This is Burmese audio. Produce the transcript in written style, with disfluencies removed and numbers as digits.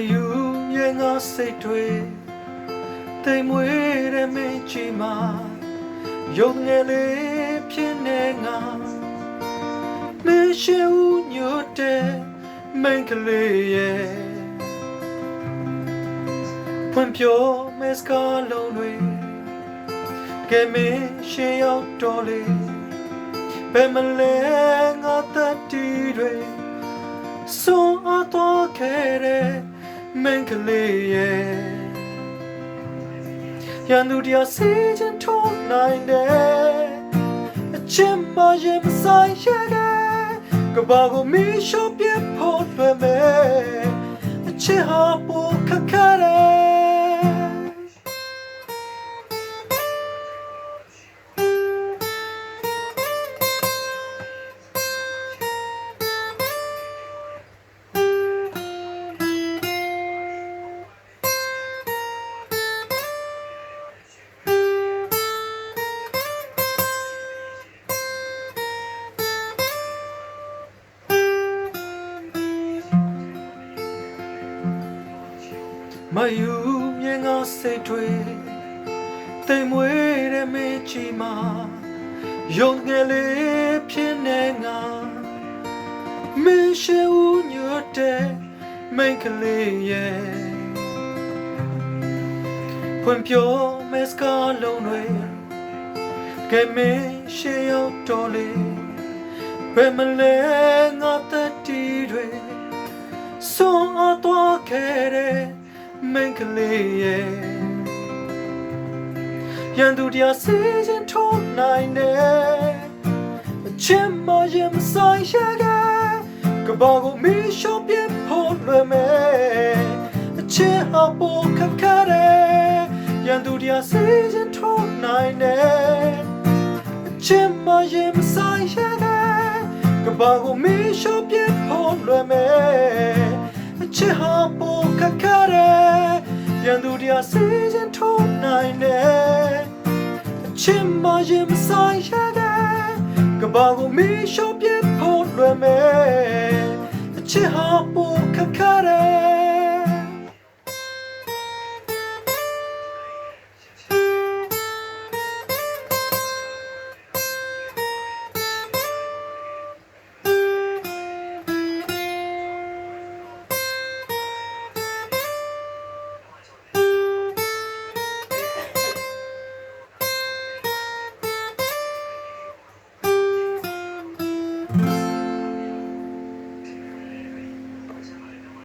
ယူရဲ့ငါစိတ်တွေတိမ်မွေးတဲ့မင်းကြီးမှာရုပ်ငယ်လေးဖြစ်နေငါမင်းရှိဦးညွတ်တဲ့မင်းကလေးရဲ့ဖွင့်ပြောမဲစကားလုံးတွေကဲမင်းရှိရောက်တော်လေဘယ်မလဲငါတတ်တီတွေဆုံးအတော့ခဲ့တဲ့မင်းကလေးရဲ့ရန်သူတရားစီချင်ထုံးနိုင်တဲ့အချင်းမရင်မဆိုင်ရတဲ့ကဘာကိုမီးရှို့ပြဖို့တွေ့မယ်အချစ်ဟာပိုခက်ခဲတယ်မယူရဲ့ငါစိတ်တွေတိမ်မွေးတဲ့မင်းကြီးမှာရုံငယ်လေးဖြစ်နေငါမင်းရှိဦးညွတ်တဲ့မင်းကလေးရဲ့ဖွင့်ပြောမဲစကားလုံးတွေကဲမင်းရှိရောက်တော်လေဘယ်မလဲငါတတ်တီတွေဆုံးအတော့ခဲ့တဲ့မင်းကလေးရဲ့ရန်သူတရားစီစဉ်ထုံးနိုင်တဲ့အချင်းမရင်မဆိုင်ရတဲ့ကဘာကိုမီးရှို့ပြဖို့လွယ်မယ်အချင်းအပေါ်ခက်ခဲတဲ့ရန်သူတရားစီစဉ်ထုံးနိုင်တဲ့အချင်းမရင်မဆိုင်ရတဲ့ကဘာကိုမီးရှို့ပြဖို့လွယ်မယ်အချင်းအပေါ်ခက်ခဲတဲ့ရန်သူတရားစီစဉ်ထုံးနိုင်တဲ့အချင်းမရင်မဆိုင်ရတဲ့ကဘာကိုမီးရှို့ပြဖို့လွယ်မယ်အချင်းဟာပိုခက်ခဲတဲ့